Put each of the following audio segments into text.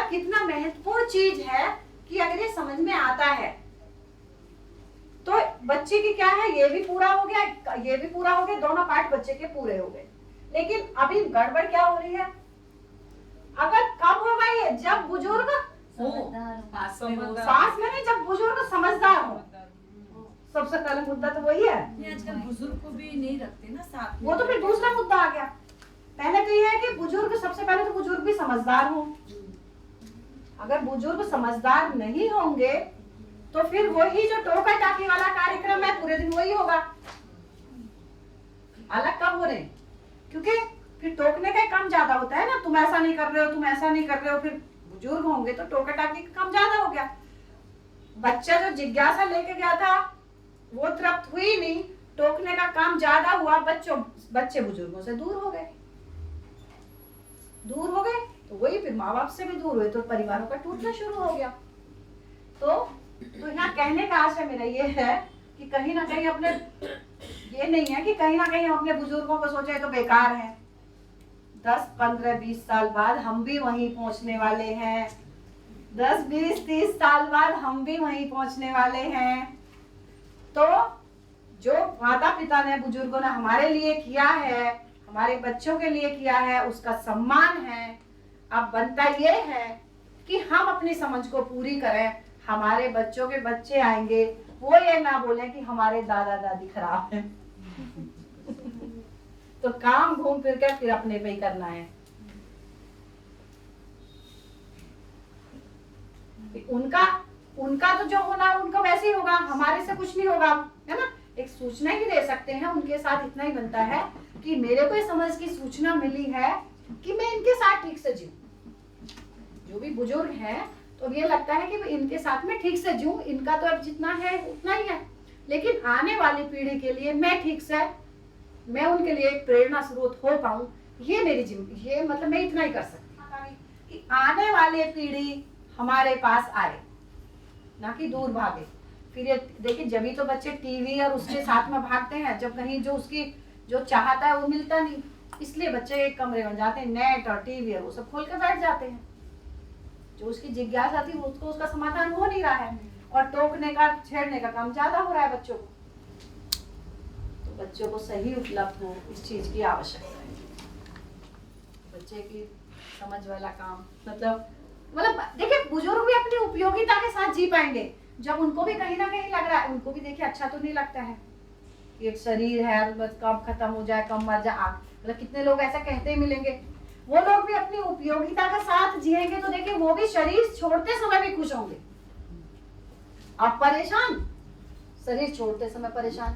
मतलब कितना महत्वपूर्ण चीज है कि अगर ये समझ में आता है तो बच्चे की क्या है, ये भी पूरा हो गया, ये भी पूरा हो गया, दोनों पार्ट बच्चे के पूरे हो गए। लेकिन अभी गड़बड़ क्या हो रही है, अगर कब होगा ये, जब बुजुर्ग पास में नहीं, जब बुजुर्ग समझदार हो। सबसे पहले मुद्दा तो वही है। आजकल बुजुर्ग को भी नहीं रखते ना साथ में, वो तो फिर दूसरा मुद्दा आ गया। पहले तो ये है कि बुजुर्ग, सबसे पहले तो बुजुर्ग भी समझदार हो। अगर बुजुर्ग समझदार नहीं होंगे तो फिर वही जो टोका टाकी वाला कार्यक्रम है पूरे दिन वही होगा। अलग कब हो रहे, क्योंकि फिर टोकने का काम ज्यादा होता है ना, तुम ऐसा नहीं कर रहे हो, तुम ऐसा नहीं कर रहे हो। फिर बुजुर्ग होंगे तो टोका टाकी का काम ज्यादा हो गया। बच्चा जो जिज्ञासा लेके गया था वो तृप्त हुई नहीं, टोकने का काम ज्यादा हुआ, बच्चे बुजुर्गों से दूर हो गए। तो वही फिर माँ बाप से भी दूर हुए तो परिवारों का टूटना शुरू हो गया। तो यहाँ कहने का आशय मेरा ये है कि कहीं ना कहीं अपने, ये नहीं है कि कहीं ना कहीं हम अपने बुजुर्गों को सोचे तो बेकार है। 10, 15, 20 साल बाद हम भी वहीं पहुंचने वाले हैं। 10, 20, 30 साल बाद हम भी वहीं पहुंचने वाले हैं। तो जो माता पिता ने, बुजुर्गों ने हमारे लिए किया है, हमारे बच्चों के लिए किया है, उसका सम्मान है। अब बनता ये है कि हम अपनी समझ को पूरी करें। हमारे बच्चों के बच्चे आएंगे, वो ये ना बोले कि हमारे दादा दादी खराब हैं। तो काम घूम फिर कर फिर अपने पे ही करना है। उनका तो जो होना उनका वैसे ही होगा, हमारे से कुछ नहीं होगा, है ना। एक सूचना ही दे सकते हैं, उनके साथ इतना ही बनता है कि मेरे को समझ की सूचना मिली है कि मैं इनके साथ ठीक से जीऊं। जो भी बुजुर्ग हैं तो ये लगता है कि इनके साथ में ठीक से जीऊं, इनका तो अब जितना है उतना ही है, लेकिन आने वाली पीढ़ी के लिए मैं ठीक से, मैं उनके लिए एक प्रेरणा स्रोत हो पाऊं, ये मेरी जिम्मेदारी, ये मतलब मैं इतना ही कर सकती कि आने वाली पीढ़ी हमारे पास आए, ना कि दूर भागे। फिर ये देखिए, जब ही तो बच्चे टीवी और उसके साथ में भागते हैं, जब कहीं जो उसकी जो चाहता है वो मिलता नहीं, इसलिए बच्चे एक कमरे में जाते हैं, नेट और टीवी और वो सब खोल के बैठ जाते हैं। जो उसकी जिज्ञासा थी उसको, उसका समाधान हो नहीं रहा है, और टोकने का, छेड़ने का काम ज्यादा हो रहा है बच्चों को। तो बच्चों को सही उपलब्ध हो, इस चीज की आवश्यकता है। बच्चे की समझ वाला काम, मतलब देखिए, बुजुर्ग भी अपनी उपयोगिता के साथ जी पाएंगे जब उनको भी कहीं ना कहीं लग रहा है, उनको भी देखिए अच्छा तो नहीं लगता है, एक शरीर है बस कब खत्म हो जाए, कब मर जाए, मतलब कितने लोग ऐसा कहते ही मिलेंगे। वो लोग भी अपनी उपयोगिता के साथ जिएंगे तो देखिए वो भी शरीर छोड़ते समय भी खुश होंगे। आप परेशान, शरीर छोड़ते समय परेशान,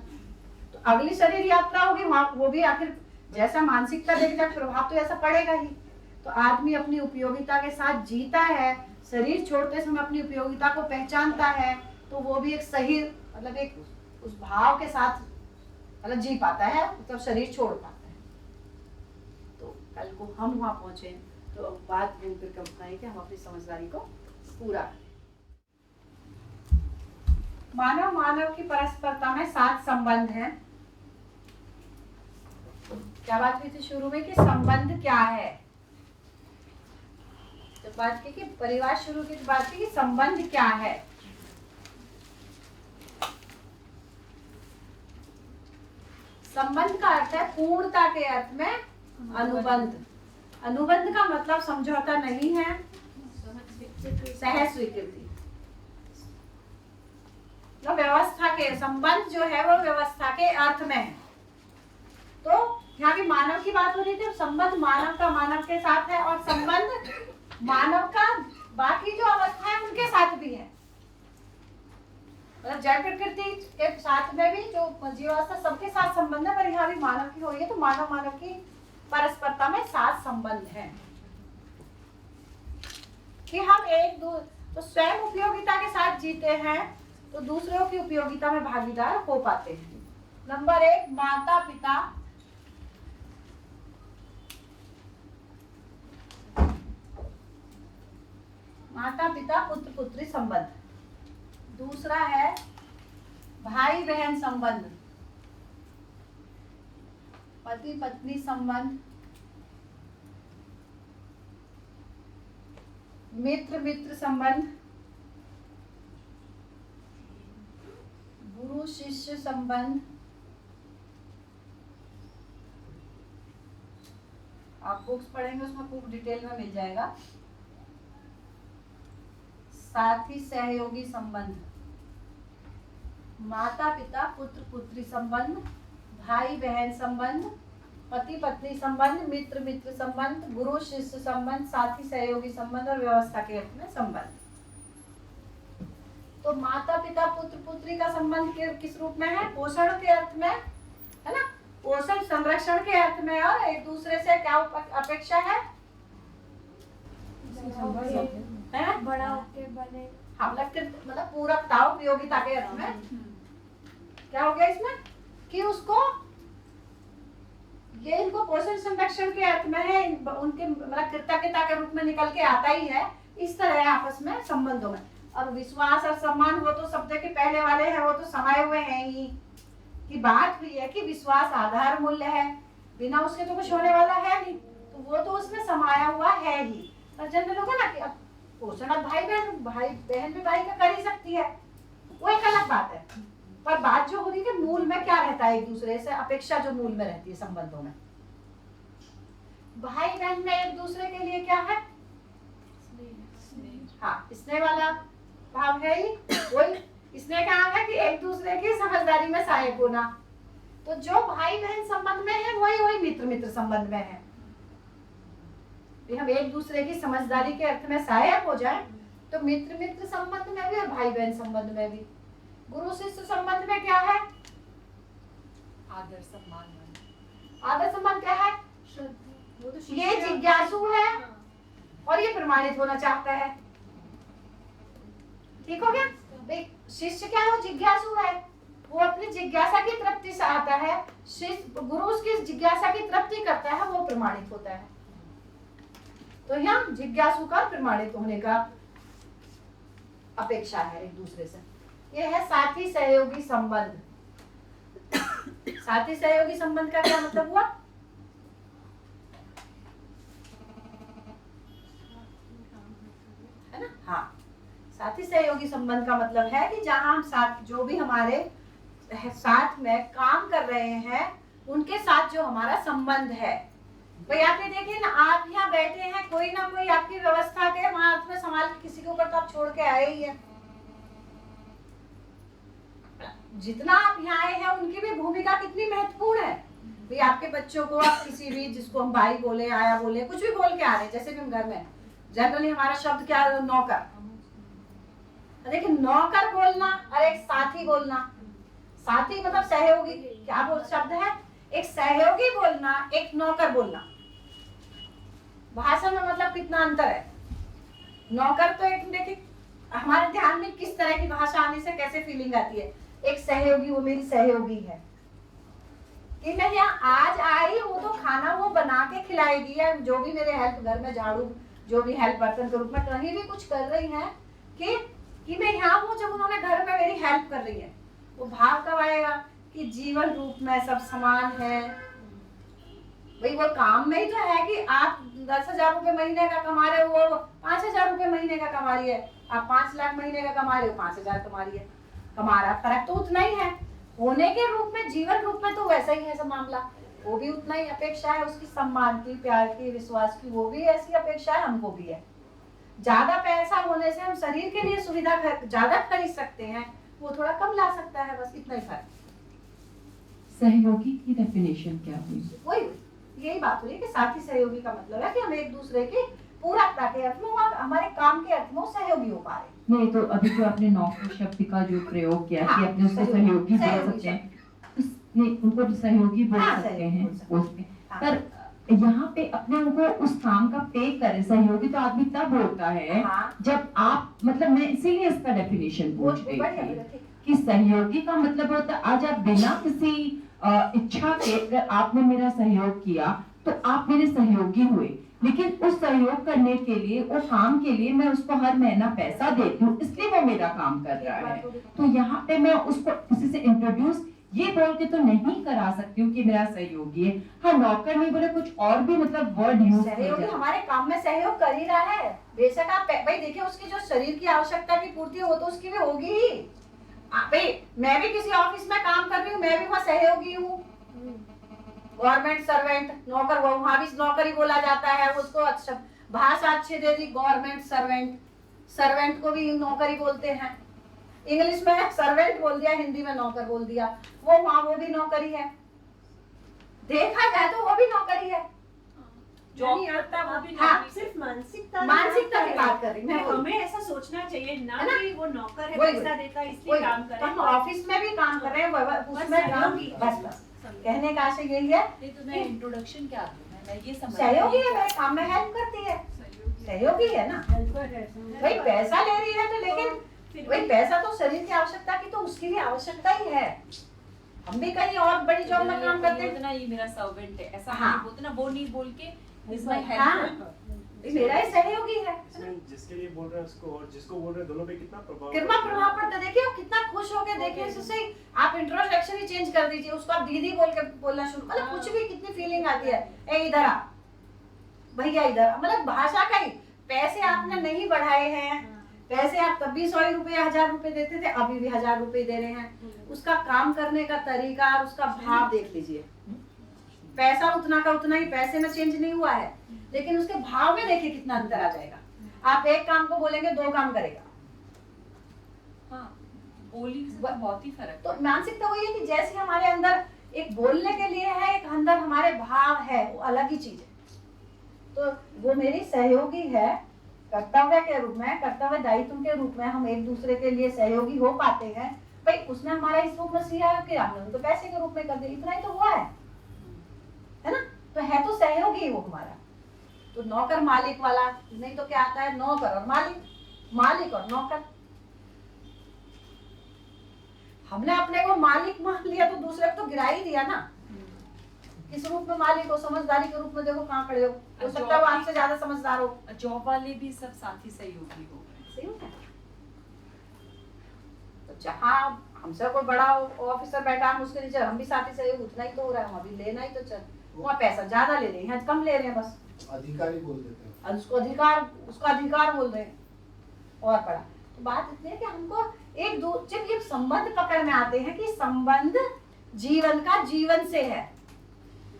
तो अगली शरीर यात्रा होगी वहां, वो भी आखिर जैसा मानसिकता देख जाए प्रभाव तो ऐसा पड़ेगा ही। तो आदमी अपनी उपयोगिता के साथ जीता है, शरीर छोड़ते समय अपनी उपयोगिता को पहचानता है, तो वो भी एक सही, मतलब एक उस भाव के साथ मतलब जी पाता है, मतलब शरीर छोड़ पाता है। तो कल को हम वहां पहुंचे तो बात घूम फिर कर बताएं कि हम अपनी समझदारी को पूरा करें। मानव मानव की परस्परता में 7 संबंध हैं। क्या बात हुई थी शुरू में कि संबंध क्या है, जब बात की कि परिवार शुरू की तो बात की कि संबंध क्या है। संबंध का अर्थ है पूर्णता के अर्थ में अनुबंध। अनुबंध का मतलब समझौता नहीं है, सह स्वीकृति। तो व्यवस्था के संबंध जो है वो व्यवस्था के अर्थ में है। तो यहाँ भी मानव की बात हो रही थी, संबंध मानव का मानव के साथ है, और संबंध मानव का बाकी जो अवस्था है उनके साथ भी है। मतलब जड़ प्रकृति के साथ में भी जो जीवावस्था सबके साथ संबंध है, पर यहाँ भी मानव की हो रही है, तो मानव मानव की परस्परता में 7 संबंध हैं कि हम तो स्वयं उपयोगिता के साथ जीते हैं तो दूसरों की उपयोगिता में भागीदार हो पाते हैं। नंबर 1, माता पिता पुत्र पुत्री संबंध। दूसरा है भाई बहन संबंध, पति पत्नी संबंध। मित्र मित्र संबंध, गुरु शिष्य संबंध, आप बुक्स पढ़ेंगे उसमें खूब डिटेल में मिल जाएगा। साथी सहयोगी संबंध, माता पिता पुत्र पुत्री संबंध, भाई बहन संबंध, पति पत्नी संबंध, मित्र मित्र संबंध, गुरु शिष्य संबंध, साथी सहयोगी संबंध और व्यवस्था के अर्थ में संबंध। तो माता पिता पुत्र पुत्री का संबंध किस रूप में है? पोषण के अर्थ में, है ना, पोषण संरक्षण के अर्थ में, और एक दूसरे से क्या अपेक्षा है? बड़ा होके बने। हाँ, मतलब पूरकता उपयोगिता के अर्थ में क्या हो गया इसमें कि उसको ये इनको पोषण संरक्षण के अर्थ में है, उनके मतलब कृतज्ञता के रूप में निकल के आता ही है। इस तरह आपस में संबंधों में, और विश्वास और सम्मान वो तो शब्द के पहले वाले हैं, वो तो समाये हुए हैं ही। की बात हुई है कि विश्वास आधार मूल्य है, बिना उसके तो कुछ होने वाला है नहीं, तो वो तो उसमें समाया हुआ है ही। पर जनरल होगा ना कि पोषण अब भाई बहन भी भाई का कर ही सकती है, वो एक अलग बात है। पर बात जो हो रही है कि मूल में क्या रहता है, एक दूसरे से अपेक्षा जो मूल में रहती है संबंधों में। भाई बहन में एक दूसरे के लिए क्या है? हाँ, स्नेह वाला भाव है ही। वही स्नेह का नाम है कि एक दूसरे की समझदारी में सहायक होना। तो जो भाई बहन संबंध में है वही मित्र मित्र संबंध में है। हम एक दूसरे की समझदारी के अर्थ में सहायक हो जाए तो मित्र मित्र संबंध में भी और भाई बहन संबंध में भी। गुरु शिष्य संबंध में क्या है? आदर सम्मान। आदर सम्मान क्या है? ये जिज्ञासु है और ये प्रमाणित होना चाहता है। ठीक हो गया? शिष्य क्या है? वो जिज्ञासु है, वो अपनी जिज्ञासा की तृप्ति से आता है। शिष्य गुरु उसकी जिज्ञासा की तृप्ति करता है, वो प्रमाणित होता है। तो यहाँ जिज्ञासु का प्रमाणित होने का अपेक्षा है एक दूसरे से। ये है साथी सहयोगी संबंध। साथी सहयोगी संबंध का क्या मतलब हुआ? है ना? हाँ, साथी सहयोगी संबंध का मतलब है कि जहां हम साथ जो भी हमारे साथ में काम कर रहे हैं उनके साथ जो हमारा संबंध है। भाई आपने देखिए ना, आप यहाँ बैठे हैं, कोई ना कोई आपकी व्यवस्था के वहां हाथ में संभाल के किसी के ऊपर तो आप छोड़ के आए ही है। जितना आप यहाँ आए हैं उनकी भी भूमिका कितनी महत्वपूर्ण है। भाई आपके बच्चों को आप किसी भी, जिसको हम भाई बोले, आया बोले, कुछ भी बोल के आ रहे हैं, जैसे भी हम घर में जनरली हमारा शब्द क्या है? नौकर। देखिए, नौकर बोलना और एक साथी बोलना। साथी मतलब सहयोगी, क्या बोल शब्द है? एक सहयोगी बोलना, एक नौकर बोलना। भाषा में मतलब कितना अंतर है। नौकर तो एक, देखिए हमारे ध्यान में किस तरह की भाषा आने से कैसे फीलिंग आती है। एक सहयोगी, वो मेरी सहयोगी है कि मैं यहाँ आज आई, वो तो खाना वो बना के खिलाएगी, या जो भी मेरे हेल्प, घर में झाड़ू, जो भी हेल्प बर्तन के रूप में कहीं भी कुछ कर रही है कि मैं यहाँ हूँ, जब उन्होंने घर में मेरी हेल्प कर रही है। वो भाव कब आएगा कि जीवन रूप में सब समान है। भाई वो काम में ही तो है कि आप 10,000 रुपए महीने का कमा रहे हो, वो 5,000 रुपए महीने का कमा रही है। आप 5 लाख महीने का कमा रहे हो, 5,000 कमा रहा, फर्क तो उतना ही है। होने के रूप में, जीवन रूप में तो वैसा ही है सब मामला। वो भी उतना ही अपेक्षा है उसकी, सम्मान की, प्यार की, विश्वास की, वो भी ऐसी अपेक्षा है, हमको भी है। ज्यादा पैसा होने से हम शरीर के लिए सुविधा ज्यादा खरीद सकते हैं, वो थोड़ा कम ला सकता है, बस इतना ही फर्क। सहयोगी की डेफिनेशन क्या हुई? वही यही बात हुई कि साथी सहयोगी का मतलब है कि हम एक दूसरे की पूरकता के अर्थ में और हमारे काम के अर्थ में सहयोगी हो पा रहे। नहीं तो अभी जो आपने नौकर शब्द का जो प्रयोग किया कि अपने उसको सहयोगी बोल सकते हैं, नहीं उनको तो सहयोगी बोल सकते हैं, पर यहाँ पे अपने उनको उस काम का पे करें। सहयोगी तो आदमी तब होता है जब आप, मतलब मैं इसीलिए इसका डेफिनेशन पूछ रही थी कि सहयोगी का मतलब होता है आज आप बिना किसी इच्छा के अगर आपने मेरा सहयोग किया तो आप मेरे सहयोगी हुए। लेकिन उस सहयोग करने के लिए, वो काम के लिए मैं उसको हर महीना पैसा देती हूँ, इसलिए वो मेरा काम कर रहा है। तो यहाँ पे मैं उसको किसी से इंट्रोड्यूस ये बोल के तो नहीं करा सकती हूँ कि मेरा सहयोगी है। हाँ, नौकर नहीं बोले, कुछ और भी मतलब वर्ड यूज सहयोगी हमारे काम में सहयोग कर ही रहा है। बेशक आप भाई देखिए, उसकी जो शरीर की आवश्यकता की पूर्ति हो तो उसकी भी होगी ही। भाई मैं भी किसी ऑफिस में काम कर रही हूँ, मैं भी वहाँ सहयोगी हूँ। गवर्नमेंट सर्वेंट, नौकर, वहाँ भी नौकर ही बोला जाता है उसको। अच्छा भाषा अच्छी दे दी, गवर्नमेंट सर्वेंट, सर्वेंट को भी नौकर ही बोलते हैं। इंग्लिश में सर्वेंट बोल दिया, हिंदी में नौकर बोल दिया, वो वहाँ वो भी नौकरी है। देखा जाए तो वो भी नौकरी है। जॉब करता वो भी हाँ, नौकरी। सिर्फ मानसिकता मानसिकता की बात कर रही मैं हूँ। हमें ऐसा सोचना चाहिए ना है ना? कि वो नौकर है, वही, पैसा देता है इसलिए वही, काम तो करे। हम ऑफिस में भी काम कर रहे हैं, उसमें काम, सहयोगी। बस कहने का आशय यही है। नहीं तो मैं इंट्रोडक्शन क्या दूं, मैं ये समझ सहयोगी है, मेरे काम में हेल्प करती है, सहयोगी है ना। भाई पैसा ले रही है तो, लेकिन भाई पैसा तो शरीर की आवश्यकता की, तो उसकी भी आवश्यकता ही है। हम भी कहीं और बड़ी जॉब में काम करते हैं, ना ये मेरा सर्वेंट है ऐसा हाँ। नहीं बोलते ना, वो नहीं बोल के इज माय हाँ। हेल्पर। ये मेरा ही सहयोगी है। इसमें जिसके लिए बोल रहे हैं उसको और जिसको बोल रहे हैं दोनों पे कितना प्रभाव कितना प्रभाव पड़ता है, देखिए वो कितना खुश होके देखिए। इससे आप इंट्रोडक्शन ही चेंज कर दीजिए, उसको आप दीदी बोल के बोलना शुरू, मतलब कुछ भी कितनी फीलिंग आती है। ए इधर आ, भैया इधर आ, मतलब भाषा का ही। पैसे आपने नहीं बढ़ाए हैं, पैसे आप तब भी 100 रुपए 1000 रुपए देते थे, अभी भी 1000 रुपए दे रहे हैं। उसका काम करने का तरीका और उसका भाव देख लीजिए। पैसा उतना का उतना ही, पैसे में चेंज नहीं हुआ है, लेकिन उसके भाव में देखिए कितना अंतर आ जाएगा। आप एक काम को बोलेंगे 2 काम करेगा। हाँ, बोली से तो बहुत ही फर्क तो मानसिकता वही है कि जैसे हमारे अंदर एक बोलने के लिए है, एक अंदर हमारे भाव है, वो अलग ही चीज है। तो वो मेरी सहयोगी है, कर्तव्य के रूप में, कर्तव्य दायित्व के रूप में हम एक दूसरे के लिए सहयोगी हो पाते हैं। भाई उसने हमारा इस रूप में सिया कि हमने उनको पैसे के रूप में कर दिया, इतना ही तो हुआ है ना। तो है तो सहयोगी वो हमारा। तो नौकर मालिक वाला नहीं तो क्या आता है, नौकर और मालिक, मालिक और नौकर। हमने अपने को मालिक मान लिया तो दूसरे को तो गिरा ही दिया ना। किस रूप में मालिक हो, समझदारी के रूप में देखो कहाँ खड़े हो सकता है वो आपसे ज्यादा समझदार हो। जॉब वाले भी सब साथी सहयोगी हो गए। सही है। तो जहाँ हमसे कोई बड़ा ऑफिसर बैठा, हम उसके नीचे, हम भी साथी सहयोग उतना ही तो हो रहा है, हम अभी लेना ही तो चल, वहाँ पैसा ज्यादा ले रहे हैं, कम ले रहे हैं, बस अधिकारी बोल देते हैं। और उसको अधिकार बोल रहे हैं और बड़ा। तो बात इतनी है कि हमको जब ये संबंध पकड़ में आते हैं कि संबंध जीवन का जीवन से है।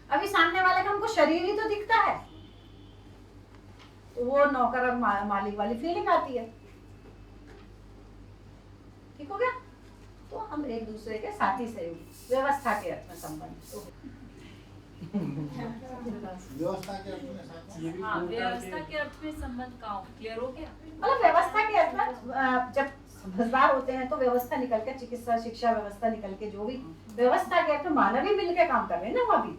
अभी सामने वाले का हमको शरीर ही तो दिखता है, तो वो नौकर और मालिक वाली फीलिंग आती है। ठीक हो गया। तो हम एक दूसरे के साथी सहयोगी, व्यवस्था के अर्थ में संबंध। व्यवस्था के अर्थ में साथ ये भी हाँ, बोलता है व्यवस्था कि के अर्थ में संबंध का क्लियर हो गया। मतलब व्यवस्था के अर्थ में जब समझदार होते हैं तो व्यवस्था निकल के, चिकित्सा शिक्षा व्यवस्था निकल के, जो भी व्यवस्था के अर्थ में मानवी मिल के काम कर रहे हैं ना वहाँ भी,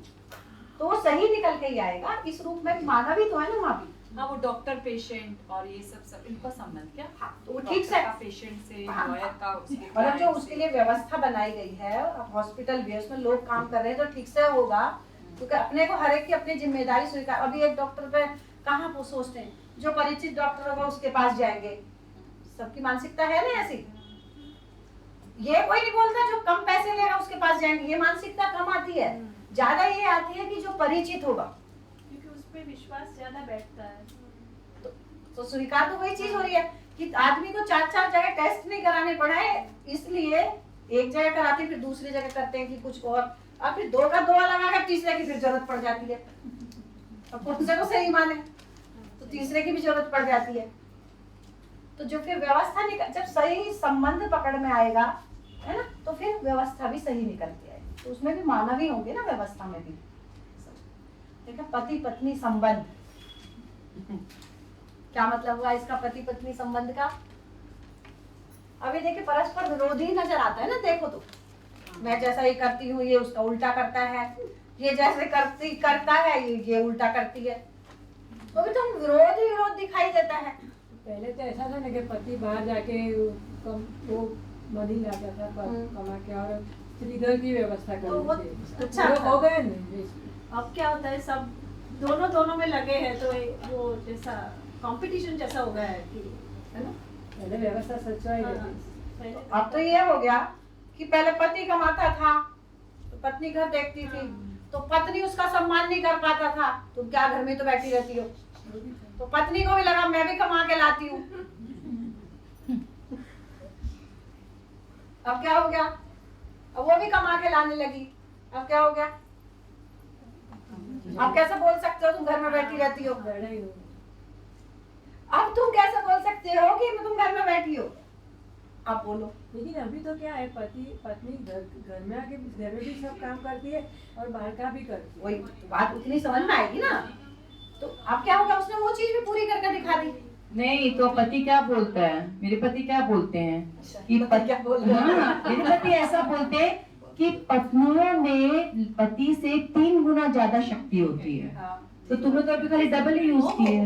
तो वो सही निकल के ही आएगा। इस रूप में मानवी तो है ना वहाँ भी। हाँ, वो डॉक्टर पेशेंट और ये सब इनका संबंध क्या? हाँ, तो वो ठीक से, पेशेंट से, हाँ, लॉयर का, उसके मतलब जो client उसके से। लिए व्यवस्था बनाई गई है, हॉस्पिटल भी है, उसमें लोग काम कर रहे हैं तो ठीक से होगा। क्योंकि अपने को हर एक की अपनी जिम्मेदारी स्वीकार। अभी एक डॉक्टर पे कहाँ वो सोचते हैं, जो परिचित डॉक्टर होगा उसके पास जाएंगे। सबकी मानसिकता है ना ऐसी। ये कोई नहीं बोलता जो कम पैसे लेगा उसके पास जाएंगे, ये मानसिकता कम आती है। ज्यादा ये आती है कि जो परिचित होगा, क्योंकि उस पे विश्वास ज्यादा बैठता है। तो स्वीकार तो वही चीज हो रही है कि आदमी को 4-4 जगह टेस्ट नहीं कराने पड़े, इसलिए एक जगह कराते फिर दूसरी जगह करते हैं कि कुछ और फिर 2 का 2 लगा कर तीसरे की फिर जरूरत पड़ जाती है। अब कौन से को सही माने, तो तीसरे की भी जरूरत पड़ जाती है। तो जो फिर व्यवस्था जब सही संबंध पकड़ में आएगा, है ना, तो फिर व्यवस्था भी सही निकलती है। तो उसमें भी मानवी होंगे ना व्यवस्था में भी। देखा, पति पत्नी संबंध क्या मतलब हुआ इसका, पति पत्नी संबंध का। अभी देखिए परस्पर विरोधी नजर आता है ना, देखो तो मैं जैसा ये करती हूँ ये उसका उल्टा करता है, ये जैसे करता है ये उल्टा करती है, तो अभी तो विरोध दिखाई देता है। पहले तो ऐसा था ना कि पति बाहर जाके वो मनी लाता था कमा के, और स्त्री घर की व्यवस्था तो वो करनी थी। अच्छा वो था। हो गए ना। अब क्या होता है, सब दोनों में लगे हैं, तो वो जैसा कंपटीशन जैसा हो गया है कि, है ना। पहले व्यवस्था सचवाई हाँ, रहती। पहले अब तो ये हो गया कि पहले पति कमाता था पत्नी घर देखती थी, तो पत्नी उसका सम्मान नहीं कर पाता था, तुम क्या घर में तो बैठी रहती हो। तो पत्नी को भी लगा मैं भी कमा के लाती हूँ। अब क्या हो गया, अब वो भी कमा के लाने लगी, अब क्या हो गया, आप कैसे बोल सकते हो तुम घर में बैठी रहती हो। अब तुम कैसे बोल सकते हो कि तुम घर में बैठी हो, आप बोलो। लेकिन अभी तो क्या है, पति पत्नी घर में आके घर में भी सब काम करती है और बाहर का भी करती है। वही तो बात उतनी समझ में आएगी ना। तो अब क्या होगा, उसने वो चीज भी पूरी करके दिखा दी। नहीं तो पति क्या बोलता है, मेरे पति क्या बोलते हैं कि पति क्या बोल रहे हैं? हाँ, मेरे पति ऐसा बोलते हैं कि पत्नियों में पति से 3 गुना ज्यादा शक्ति होती है। हाँ। तो तुमने तो अभी खाली डबल ही यूज की है।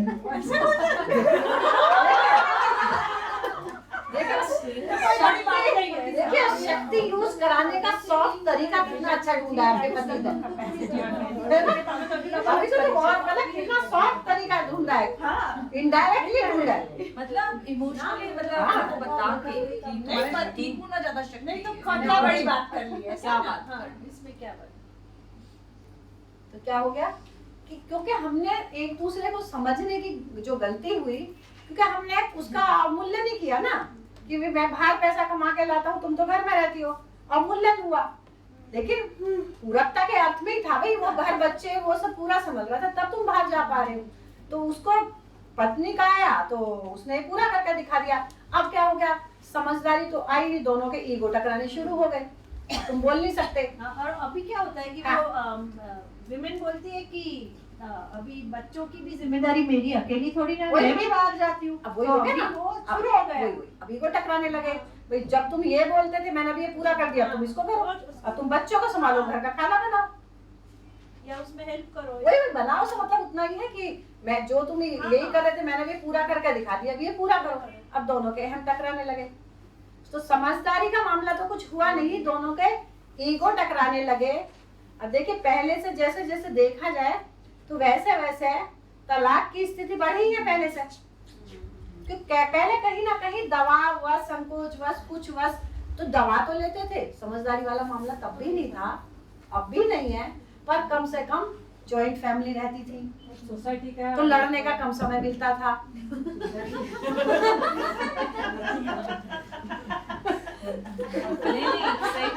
देखिए शक्ति यूज कराने का सॉफ्ट तरीका कितना अच्छा ढूंढा है आपके पति ने। अभी तो बहुत मतलब कितना सॉफ्ट तरीका ढूंढा है, इनडायरेक्टली ढूंढा है। मतलब इमोशनली मतलब आपको बता के कि तुम्हारे पास 3 गुना ज्यादा शक्ति नहीं तो है। खतरा बड़ी बात कर ली है। क्या बात हाँ, कर ली? इसमें क्या बात। तो क्या हो गया कि क्योंकि हमने एक दूसरे को समझने की जो गलती हुई, क्योंकि हमने उसका अवमूल्यन नहीं किया ना कि मैं बाहर पैसा कमा के लाता हूँ, तुम तो घर में रहती हो, अवमूल्यन हुआ। लेकिन पूरकता के अर्थ में ही था भाई, वो घर बच्चे वो सब पूरा समझ रहा था, तब तुम बाहर जा पा रहे हो। तो उसको पत्नी का आया तो उसने पूरा करके दिखा दिया। अब क्या हो गया, समझदारी तो आई नहीं, दोनों के ईगो टकराने शुरू हो गए, तुम बोल नहीं सकते। और अभी क्या होता है कि वो विमेन बोलती है कि अभी बच्चों की भी जिम्मेदारी मेरी अकेली थोड़ी ना, वही मैं भी बाहर जाती हूँ। अब वही हो गया ना, वो अब शुरू हो गया। वही, अब ईगो टकराने लगे। भाई जब तुम ये बोलते थे मैंने अभी ये पूरा कर दिया, तुम इसको करो, अब तुम बच्चों को संभालो, घर का खाना बनाओ, या उसमें हेल्प करो। वही बनाओ से मतलब उतना ही है कि मैं जो तुम यही कर रहे थे मैंने भी पूरा करके दिखा दिया, अब ये पूरा करो। अब दोनों के अहम टकराने लगे। तो समझदारी का मामला तो कुछ हुआ नहीं, दोनों के ईगो टकराने लगे। अब देखिए पहले से जैसे जैसे देखा जाए तो वैसे वैसे तलाक की स्थिति बढ़ी है पहले से, क्योंकि पहले कहीं ना कहीं दबाव वश, संकोच वश, कुछ वश तो दवा तो लेते थे, समझदारी वाला मामला तब भी नहीं था, अब भी नहीं है, पर कम से कम जॉइंट फैमिली रहती थी, सोसाइटी का तो लड़ने का कम समय मिलता था। नहीं सही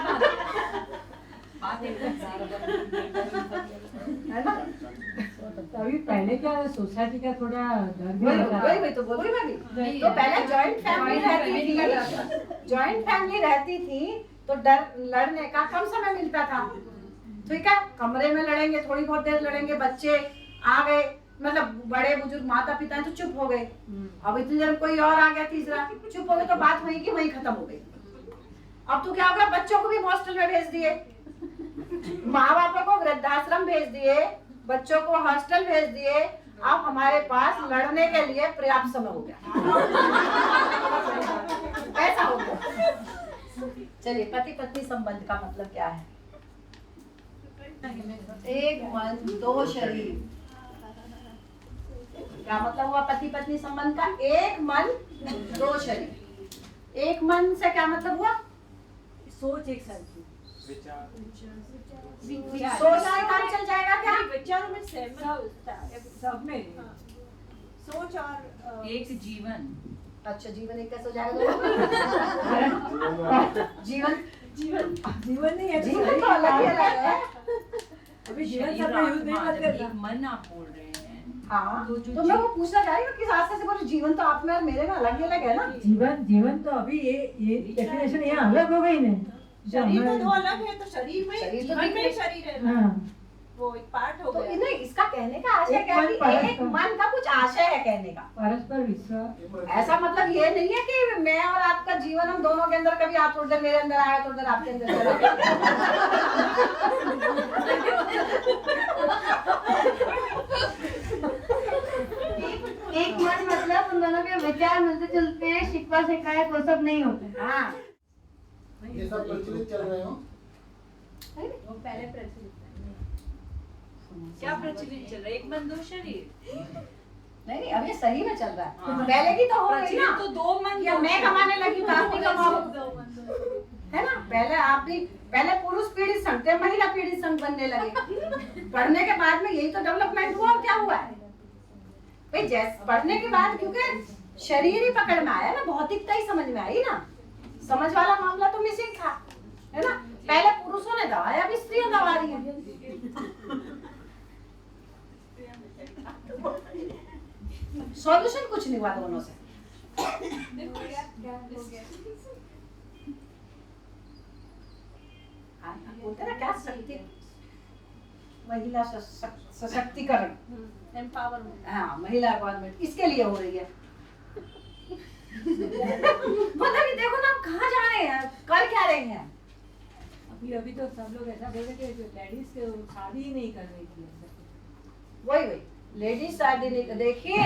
बात एकदम है ना। अभी पहले क्या सोसाइटी का थोड़ा डर भी रहता था। वही तो बोल रही मैं भी। तो पहले जॉइंट फैमिली रहती थी, जॉइंट फैमिली रहती थी तो डर लड़ने का कम समय मिलता था। ठीक है, कमरे में लड़ेंगे, थोड़ी बहुत देर लड़ेंगे, बच्चे आ गए, मतलब बड़े बुजुर्ग माता पिता हैं तो चुप हो गए। अब इतनी देर कोई और आ गया तीसरा, चुप हो गए तो बात वही की वही खत्म हो गई। अब तो क्या हो गया, बच्चों को भी हॉस्टल में भेज दिए, माँ बापों को वृद्धाश्रम भेज दिए, बच्चों को हॉस्टल भेज दिए। अब हमारे पास लड़ने के लिए पर्याप्त समय हो गया। ऐसा हो गया। चलिए पति पत्नी संबंध का मतलब क्या है? एक मन दो शरीर। क्या मतलब हुआ पति पत्नी संबंध का? एक मन दो शरीर। एक मन से क्या मतलब हुआ? सोच एक साथ की। विचार सोच से काम चल जाएगा क्या? विचारों में सहमत सब में सोच और एक जीवन। अच्छा जीवन एक कैसे हो जाएगा? जीवन जीवन जीवन नहीं है, जीवन तो अलग ही अलग है। अभी जीवन शरीर सब में यूज नहीं आत्मा, मत जब करना। एक मन आप बोल रहे हैं हाँ तो जो तो मैं वो पूछना चाह रही हूँ किस आस्ते से बोले जीवन तो आप में और मेरे में अलग ही अलग है ना। जीवन तो अभी ये डेफिनेशन यहाँ अलग हो गई ने। शरीर तो दो अलग है, तो शरीर में शरीर तो जीवन में दिख शरीर है ना, हाँ, वो एक पार्ट हो तो गया। नहीं इसका कहने का आशय एक क्या है मन कि परस्पर। एक मन का कुछ आशय है कहने का। परस्पर विश्वास। ऐसा मतलब ये नहीं है कि मैं और आपका जीवन हम दोनों के अंदर कभी आप थोड़ी देर मेरे अंदर आया थोड़ी देर आपके अंदर चला एक मन मतलब उन दोनों के विचार मिलते जुलते हैं, शिकवा शिकायत वो सब नहीं होते। हाँ ये सब प्रचलित चल रहे हो। वो पहले प्रचलित क्या प्रचलित चल रहा है? एक मन दो शरीर। नहीं अब ये सही में चल रहा है। हाँ। पहले की तो हो गई प्रचलित ना, तो दो मन या दो मैं शरीर। कमाने लगी तो आप भी कमाओ। है ना। पहले पुरुष पीड़ित संघ थे, महिला पीड़ित संघ बनने लगे। पढ़ने के बाद में यही तो डेवलपमेंट हुआ और क्या हुआ है भाई। जैसे पढ़ने के बाद क्योंकि शरीर ही पकड़ में आया ना, भौतिकता ही समझ में आई ना, समझ वाला मामला तो मिसिंग था, है ना। पहले पुरुषों ने दबाया, अब स्त्रियां दबा रही हैं। सॉल्यूशन कुछ नहीं हुआ दोनों से। बोलते ना क्या शक्ति, महिला सशक्तिकरण, एम्पावरमेंट। हाँ महिला एम्पावरमेंट इसके लिए हो रही है। मतलब कि देखो ना, हम कहाँ जा रहे हैं, कर क्या रहे हैं। अभी तो सब लोग ऐसा बोल रहे थे लेडीज शादी ही नहीं कर रही थी। वही लेडीज शादी नहीं, देखिए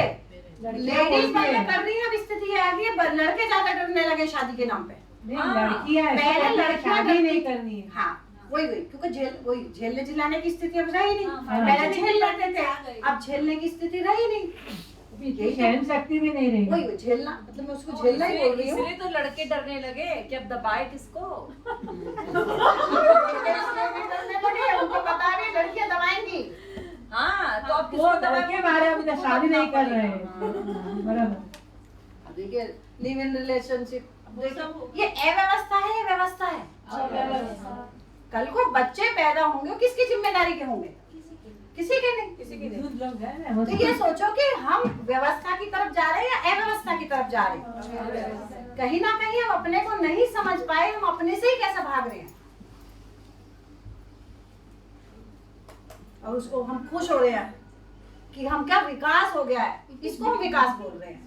लेडीज कर रही है, अब स्थिति आ गई है लड़के ज्यादा डरने लगे शादी के नाम पे। लड़कियां पहले लड़कियां शादी नहीं करनी है। हाँ वही क्योंकि झेलने जिलाने की स्थिति अब रही नहीं। हाँ, पहले झेल लेते थे, अब झेलने की स्थिति रही नहीं। सहन शक्ति भी नहीं रही। वही झेलना, मतलब मैं उसको झेलना ही बोल रही हूँ। इसलिए तो लड़के डरने लगे कि अब दबाए किसको। उनको पता भी लड़कियां दबाएंगी। हाँ तो अब वो लड़के बारे अभी तक शादी नहीं कर रहे हैं। बराबर। अब देखिए लिव इन रिलेशनशिप, ये अव्यवस्था है, ये व्यवस्था है। कल को बच्चे पैदा होंगे, किसकी जिम्मेदारी के होंगे? किसी के नहीं, किसी की नहीं। तो ये सोचो कि हम व्यवस्था की तरफ जा रहे हैं या अव्यवस्था की तरफ जा रहे हैं। कहीं ना कहीं हम अपने को नहीं समझ पाए, हम अपने से ही कैसे भाग रहे हैं और उसको हम खुश हो रहे हैं कि हम क्या विकास हो गया है, इसको हम विकास बोल रहे हैं।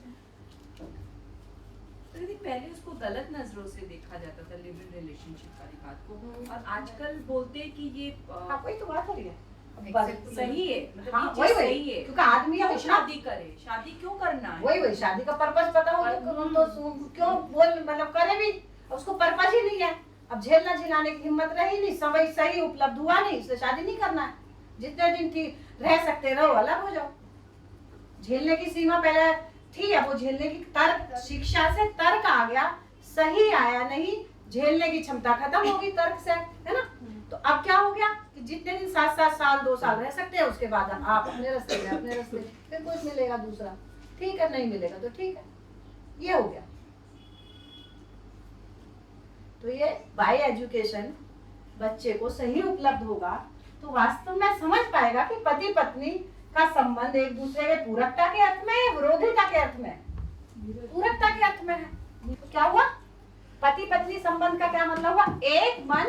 तो दीदी पहले उसको गलत नजरों से देखा जाता था, लिव इन रिलेशनशिप वाली बात को, और आजकल बोलते हैं कि ये हाँ वही तो बात हो रही है। सही है, मतलब हाँ, ये चीज वही सही है। क्योंकि आदमी क्यों अब शादी करे, शादी क्यों करना है? वही शादी का पर्पस पता हो तो क्यों बोल, मतलब करे भी, उसको पर्पस ही नहीं है। अब झेलना झिलाने की हिम्मत रही नहीं, समय सही उपलब्ध हुआ नहीं, इसलिए शादी नहीं करना है। जितने दिन ठीक रह सकते रहो, अलग हो जाओ। झेलने की सीमा पहले थी, अब वो झेलने की तर्क, शिक्षा से तर्क आ गया, सही आया नहीं, झेलने की क्षमता खत्म होगी तर्क से, है ना। तो अब क्या हो गया कि जितने दिन 7 साल 2 साल रह सकते हैं, उसके बाद आप अपने रास्ते में, अपने रास्ते, फिर कुछ मिलेगा दूसरा, ठीक है, नहीं मिलेगा तो ठीक है, ये हो गया। तो ये बाय एजुकेशन बच्चे को सही उपलब्ध होगा तो वास्तव में समझ पाएगा कि पति पत्नी का संबंध एक दूसरे के पूरकता के अर्थ में या विरोधिता के अर्थ में? पूरकता के अर्थ में है। तो क्या हुआ, पति पत्नी संबंध का क्या मतलब हुआ? एक मन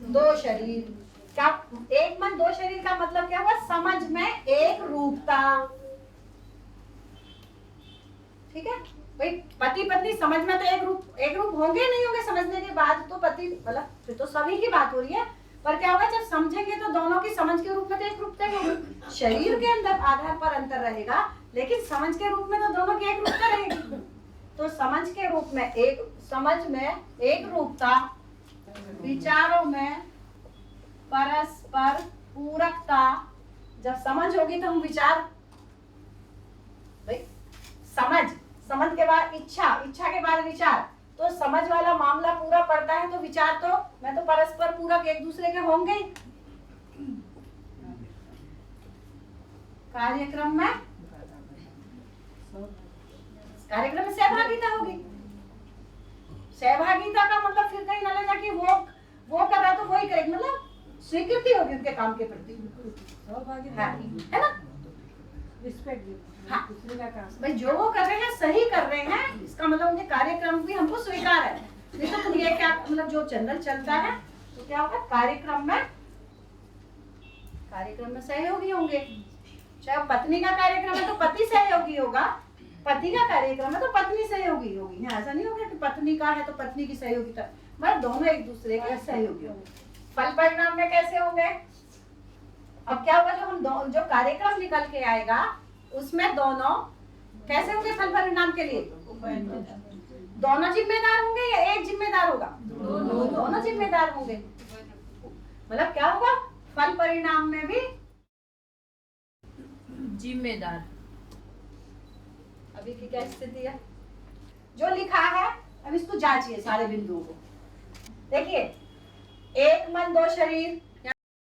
दो शरीर। क्या एक मन दो शरीर का मतलब क्या हुआ? समझ में एक रूपता। ठीक है भाई, पति पत्नी समझ में तो एक रूप होंगे नहीं होंगे, समझने के बाद तो पति, मतलब फिर तो सभी की बात हो रही है, पर क्या होगा जब समझेंगे तो दोनों की समझ के रूप में तो एक रूपता ही होगी। शरीर के अंदर आधार पर अंतर रहेगा, लेकिन समझ के रूप में तो दोनों की एक रूपता रहेगी। तो समझ के रूप में समझ में एक रूपता, विचारों में परस्पर पूरकता। जब समझ होगी तो हम विचार, भाई समझ के बाद इच्छा के बाद विचार, तो समझ वाला मामला पूरा पड़ता है तो विचार तो मैं तो परस्पर पूरक एक दूसरे के होंगे ही। कार्यक्रम में सहभागिता होगी। सहभागिता का मतलब फिर कहीं न ले जाके वो कर रहा तो वही करेगा, मतलब स्वीकृति होगी उनके काम के प्रति, है ना, रिस्पेक्ट। हाँ। दूसरे का काम। भाई जो वो कर रहे हैं सही कर रहे हैं, इसका मतलब उनके कार्यक्रम भी हमको स्वीकार है। नहीं तो ये क्या, मतलब जो चैनल चलता है तो क्या होगा, कार्यक्रम में सहयोगी होंगे। चाहे पत्नी का कार्यक्रम है तो पति सहयोगी होगा, पति का कार्यक्रम है तो पत्नी सहयोगी होगी। ऐसा नहीं होगा कि पत्नी का है तो पत्नी की सहयोगिता, मतलब दोनों एक दूसरे के सहयोगी होंगे। फल परिणाम में कैसे होंगे? अब क्या होगा, जो कार्यक्रम निकल के आएगा उसमें दोनों कैसे होंगे? फल परिणाम के लिए दोनों जिम्मेदार होंगे या एक जिम्मेदार होगा? दोनों जिम्मेदार होंगे। मतलब क्या होगा, फल परिणाम में भी जिम्मेदार। अभी की क्या स्थिति है, जो लिखा है अब इसको जांचिए सारे बिंदुओं को। देखिए, एक मन दो शरीर,